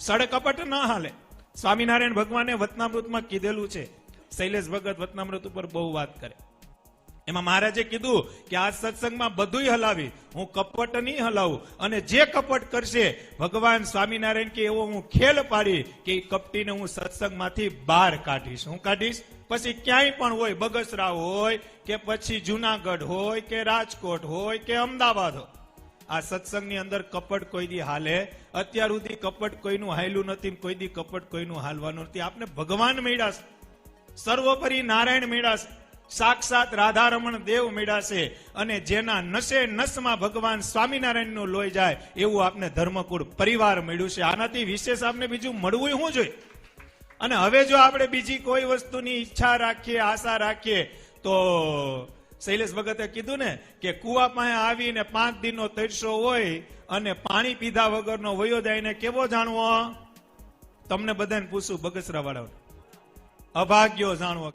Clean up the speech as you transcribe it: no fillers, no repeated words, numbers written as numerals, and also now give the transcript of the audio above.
સડકપટ ના હાલે. સ્વામિનારાયણ ભગવાને વતનામૃતમાં કીધેલું છે. શૈલેષ ભગત વતનામૃત ઉપર બહુ વાત કરે. એમાં મહારાજે કીધું કે આ સત્સંગમાં બધુંય હલાવી, હું કપટ નહીં હલાવું, અને જે કપટ કરશે ભગવાન સ્વામિનારાયણ કે એવો હું ખેલ પાડી કે એ કપટીને હું સત્સંગમાંથી બહાર કાઢીશ. હું કાઢીશ. પછી ક્યાંય પણ હોય, બગસરા હોય કે પછી જુનાગઢ હોય કે રાજકોટ હોય કે અમદાવાદ હોય, આ સત્સંગની અંદર કપટ કોઈ દી હાલે. અત્યાર સુધી કપટ કોઈનું હાલ્યું નથી, કોઈ દી કપટ કોઈનું હાલવાનું નથી. આપને ભગવાન મળ્યા છે, સર્વોપરી નારાયણ મળ્યા છે, સાક્ષાત રાધારમણ દેવ મળ્યા છે, અને જેના નસે નસમાં ભગવાન સ્વામિનારાયણનું લોહી જાય એવું આપને ધર્મકુળ પરિવાર મળ્યું છે. આનાથી વિશેષ આપને બીજું મળવું શું જોઈએ? અને હવે જો આપણે બીજી કોઈ વસ્તુની ઈચ્છા રાખીએ, આશા રાખીએ, તો શૈલેષ ભગતે કીધું ને કે કુવા પાસે આવીને 5 દિનનો તરસો હોય અને પાણી પીધા વગરનો વયો જાય ને કેવો જાણવો? તમને બધાને પૂછું, બગસરા વાળા, અભાગ્યો જાણવો.